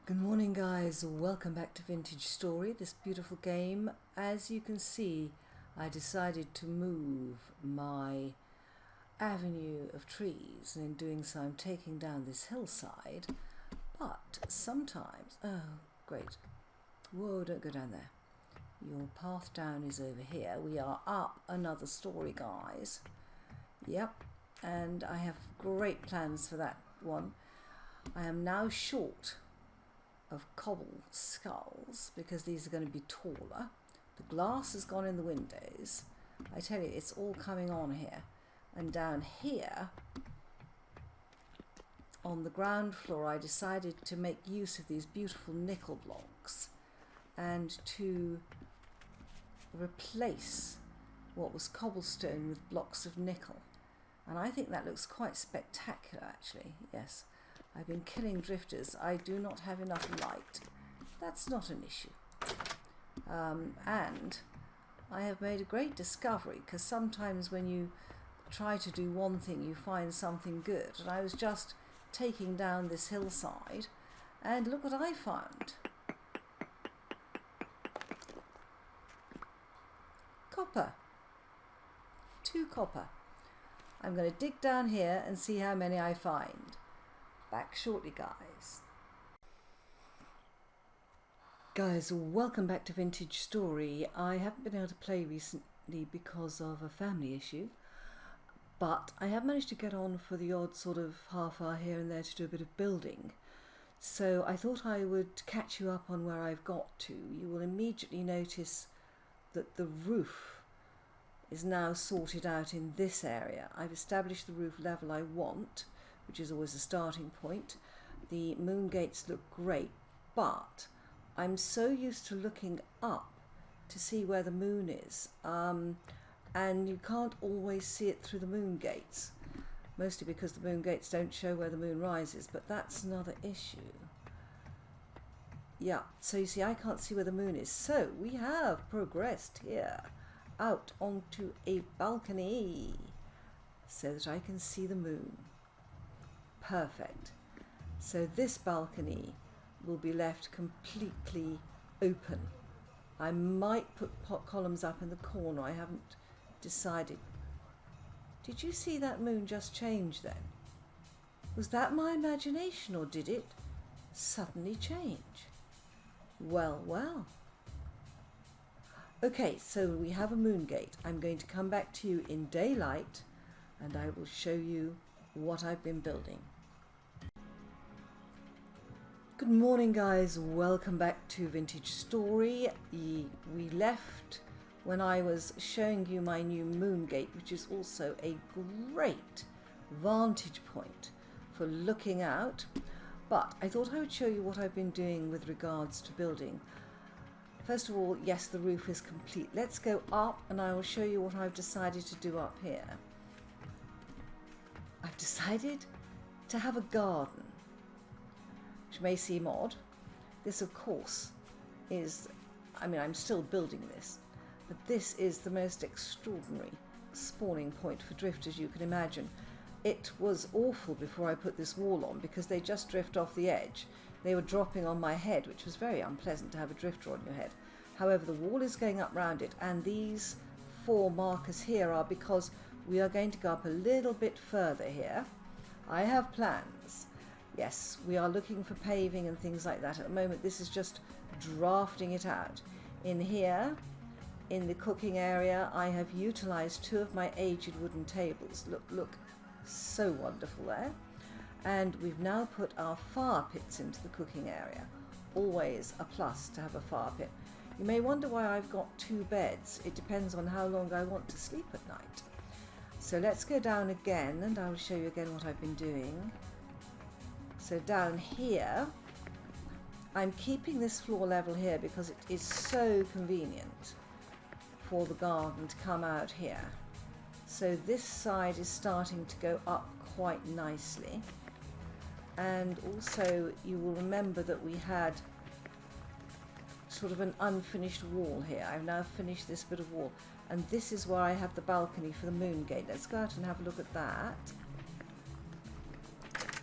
Good morning guys, welcome back to Vintage Story, this beautiful game. As you can see, I decided to move my avenue of trees, and in doing so I'm taking down this hillside, but sometimes, oh great, whoa, don't go down there. Your path down is over here. We are up another story, guys. Yep, and I have great plans for that one. I am now short of cobble skulls because these are going to be taller. The glass has gone in the windows. I tell you, it's all coming on here. And down here on the ground floor I decided to make use of these beautiful nickel blocks and to replace what was cobblestone with blocks of nickel, and I think that looks quite spectacular actually. Yes, I've been killing drifters. I do not have enough light. That's not an issue. And I have made a great discovery, because sometimes when you try to do one thing you find something good, and I was just taking down this hillside and look what I found. Copper. 2 copper. I'm going to dig down here and see how many I find. Back shortly, guys. Guys, welcome back to Vintage Story. I haven't been able to play recently because of a family issue, but I have managed to get on for the odd sort of half hour here and there to do a bit of building. So I thought I would catch you up on where I've got to. You will immediately notice that the roof is now sorted out in this area. I've established the roof level I want, which is always a starting point. The moon gates look great, but I'm so used to looking up to see where the moon is, and you can't always see it through the moon gates, mostly because the moon gates don't show where the moon rises, but that's another issue. Yeah, so you see I can't see where the moon is, so we have progressed here out onto a balcony so that I can see the moon. Perfect. So this balcony will be left completely open. I might put columns up in the corner. I haven't decided. Did you see that moon just change then? Was that my imagination, or did it suddenly change? Well, well. Okay, so we have a moon gate. I'm going to come back to you in daylight and I will show you what I've been building. Good morning guys, welcome back to Vintage Story. We left when I was showing you my new moon gate, which is also a great vantage point for looking out. But I thought I would show you what I've been doing with regards to building. First of all, yes, the roof is complete. Let's go up and I will show you what I've decided to do up here. I've decided to have a garden, which may seem odd. This, of course, is, I'm still building this, but this is the most extraordinary spawning point for drifters you can imagine. It was awful before I put this wall on because they just drift off the edge. They were dropping on my head, which was very unpleasant to have a drifter on your head. However, the wall is going up round it, and these 4 markers here are because we are going to go up a little bit further here. I have plans. Yes, we are looking for paving and things like that. At the moment, this is just drafting it out. In here, in the cooking area, I have utilised 2 of my aged wooden tables. Look, so wonderful there. And we've now put our fire pits into the cooking area. Always a plus to have a fire pit. You may wonder why I've got 2 beds. It depends on how long I want to sleep at night. So let's go down again and I'll show you again what I've been doing. So down here, I'm keeping this floor level here because it is so convenient for the garden to come out here. So this side is starting to go up quite nicely. And also you will remember that we had sort of an unfinished wall here. I've now finished this bit of wall, and this is where I have the balcony for the moon gate. Let's go out and have a look at that.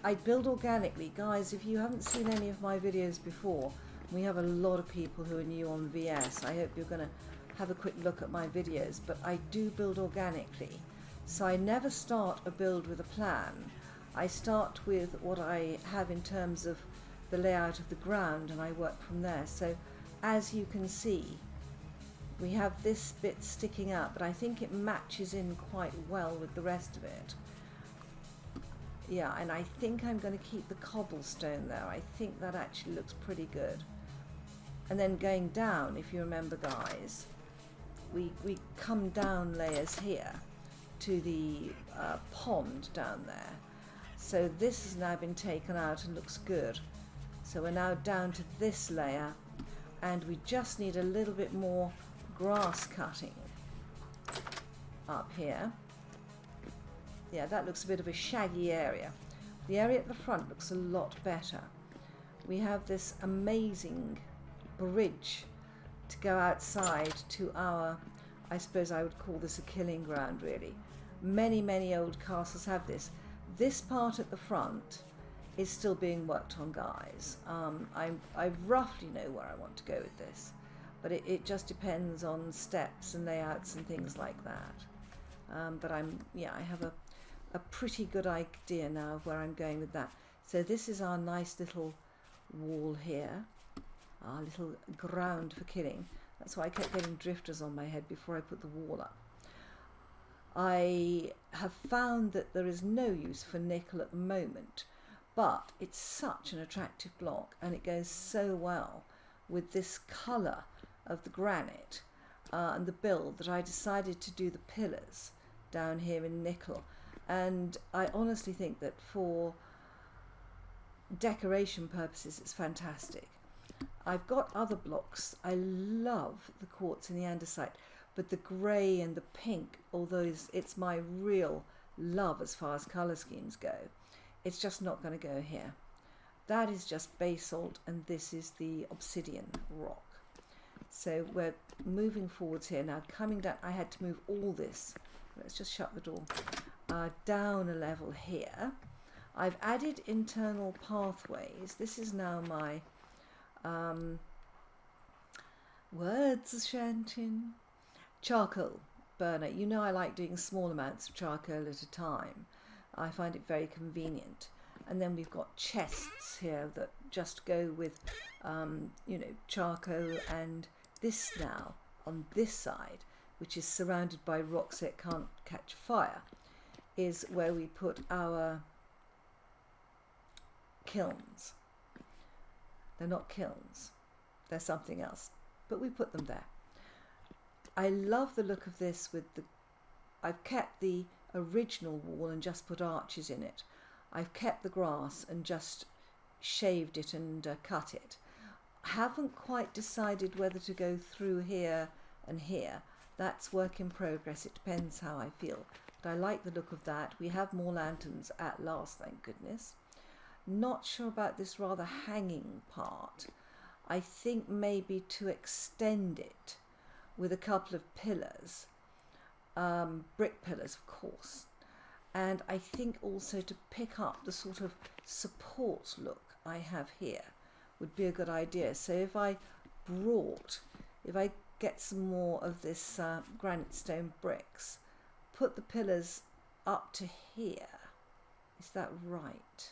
I build organically. Guys, if you haven't seen any of my videos before, we have a lot of people who are new on VS. I hope you're going to have a quick look at my videos, but I do build organically. So I never start a build with a plan. I start with what I have in terms of the layout of the ground, and I work from there. So as you can see, we have this bit sticking out, but I think it matches in quite well with the rest of it. Yeah, and I think I'm going to keep the cobblestone there. I think that actually looks pretty good. And then going down, if you remember, guys, we come down layers here to the pond down there. So this has now been taken out and looks good. So we're now down to this layer, and we just need a little bit more grass cutting up here. Yeah, that looks a bit of a shaggy area. The area at the front looks a lot better. We have this amazing bridge to go outside to our, I suppose I would call this a killing ground, really. Many old castles have this. This part at the front is still being worked on, guys. I roughly know where I want to go with this, but it just depends on steps and layouts and things like that. But I have a pretty good idea now of where I'm going with that. So this is our nice little wall here, our little ground for killing. That's why I kept getting drifters on my head before I put the wall up. I have found that there is no use for nickel at the moment, but it's such an attractive block, and it goes so well with this colour of the granite and the build that I decided to do the pillars down here in nickel. And I honestly think that for decoration purposes it's fantastic. I've got other blocks. I love the quartz and the andesite, but the grey and the pink, although it's my real love as far as colour schemes go, it's just not going to go here. That is just basalt, and this is the obsidian rock. So we're moving forwards here now. Coming down, I had to move all this. Let's just shut the door. Down a level here. I've added internal pathways. This is now my words, Ashantin. Charcoal burner. You know I like doing small amounts of charcoal at a time. I find it very convenient. And then we've got chests here that just go with, you know, charcoal, and this now on this side, which is surrounded by rocks so it can't catch fire, is where we put our kilns. They're not kilns, they're something else, but we put them there. I love the look of this with the, I've kept the original wall and just put arches in it. I've kept the grass and just shaved it and cut it. I haven't quite decided whether to go through here and here. That's work in progress. It depends how I feel. But I like the look of that. We have more lanterns at last, thank goodness. Not sure about this rather hanging part. I think maybe to extend it with a couple of pillars, brick pillars of course, and I think also to pick up the sort of support look I have here would be a good idea. So if I get some more of this granite stone bricks, put the pillars up to here, is that right?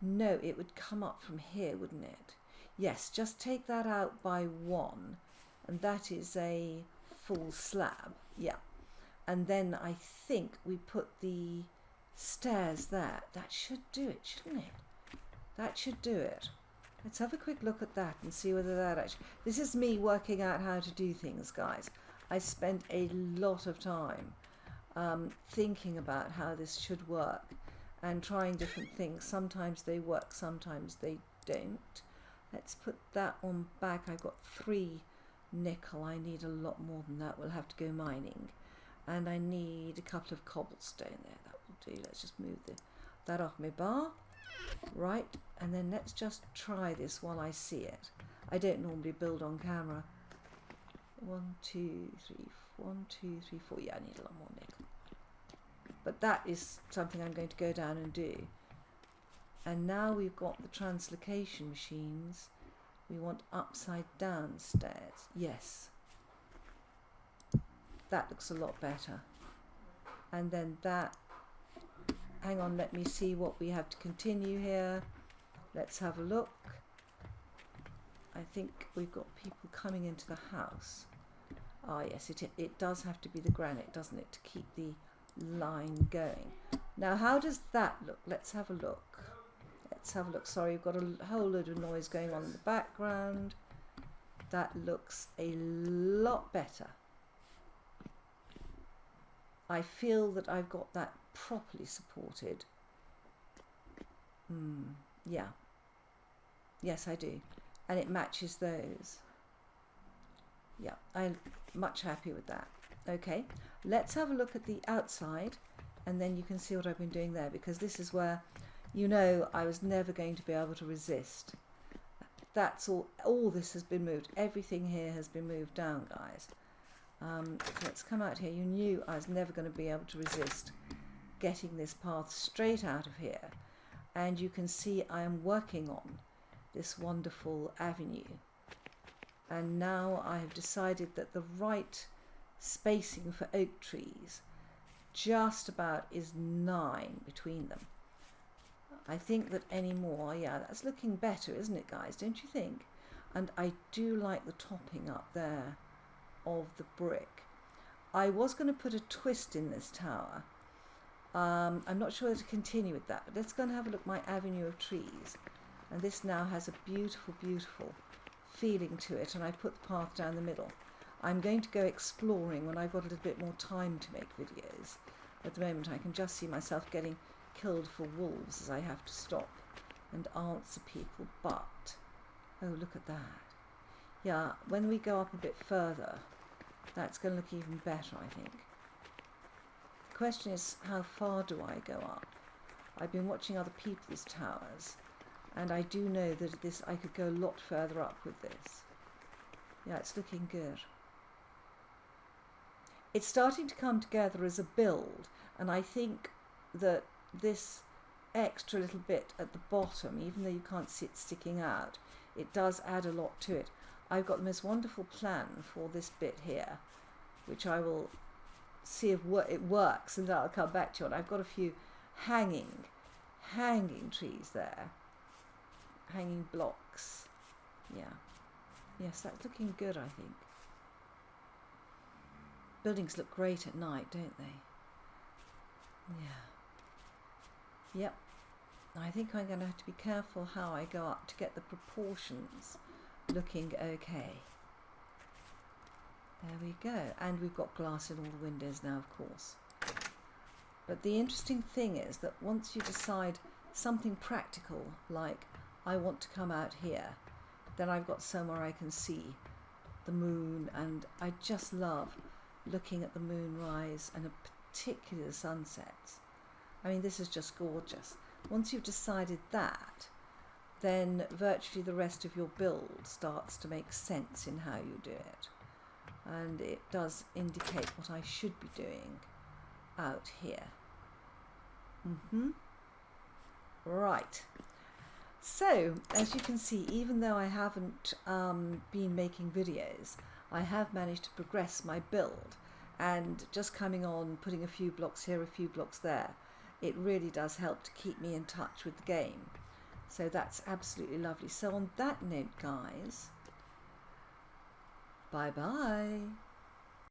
No, it would come up from here, wouldn't it? Yes, just take that out by one, and that is a full slab, yeah. And then I think we put the stairs there. That should do it, shouldn't it? That should do it. Let's have a quick look at that and see whether that actually... This is me working out how to do things, guys. I spent a lot of time thinking about how this should work and trying different things. Sometimes they work, sometimes they don't. Let's put that on back. I've got 3 nickel. I need a lot more than that. We'll have to go mining. And I need a couple of cobblestone there. That will do. Let's just move that off my bar. Right, and then let's just try this while I see it. I don't normally build on camera. 1, 2, 3, 1, 2, 3, 4. Yeah, I need a lot more nickel. But that is something I'm going to go down and do. And now we've got the translocation machines. We want upside down stairs. Yes. That looks a lot better. And then that, hang on, let me see what we have to continue here. Let's have a look. I think we've got people coming into the house. Ah, yes, it does have to be the granite, doesn't it, to keep the line going. Now, how does that look? Let's have a look. Let's have a look. Sorry, we've got a whole load of noise going on in the background. That looks a lot better. I feel that I've got that properly supported. Yeah. Yes, I do. And it matches those. Yeah, I'm much happy with that. Okay, let's have a look at the outside, and then you can see what I've been doing there, because this is where, you know, I was never going to be able to resist. That's all this has been moved. Everything here has been moved down, guys. So let's come out here. You knew I was never going to be able to resist getting this path straight out of here. And you can see I am working on this wonderful avenue. And now I have decided that the right spacing for oak trees just about is 9 between them. I think that any more, yeah, that's looking better, isn't it, guys? Don't you think? And I do like the topping up there of the brick. I was going to put a twist in this tower. I'm not sure whether to continue with that, but let's go and have a look at my avenue of trees. And this now has a beautiful, beautiful feeling to it, and I put the path down the middle. I'm going to go exploring when I've got a little bit more time to make videos. At the moment I can just see myself getting killed for wolves as I have to stop and answer people, but oh, look at that. Yeah, when we go up a bit further, that's going to look even better, I think. The question is, how far do I go up? I've been watching other people's towers, and I do know that this, I could go a lot further up with this. Yeah, it's looking good. It's starting to come together as a build, and I think that this extra little bit at the bottom, even though you can't see it sticking out, it does add a lot to it. I've got the most wonderful plan for this bit here, which I will see if it works, and then I'll come back to it. I've got a few hanging trees there. Hanging blocks. Yeah. Yes, that's looking good, I think. Buildings look great at night, don't they? Yeah. Yep. I think I'm going to have to be careful how I go up to get the proportions looking okay. There we go. And we've got glass in all the windows now, of course. But the interesting thing is that once you decide something practical, like I want to come out here, then I've got somewhere I can see the moon, and I just love looking at the moon rise and particularly the sunsets. I mean, this is just gorgeous. Once you've decided that, then virtually the rest of your build starts to make sense in how you do it. And it does indicate what I should be doing out here. Right. So, as you can see, even though I haven't been making videos, I have managed to progress my build, and just coming on, putting a few blocks here, a few blocks there, it really does help to keep me in touch with the game. So that's absolutely lovely. So on that note, guys, bye-bye.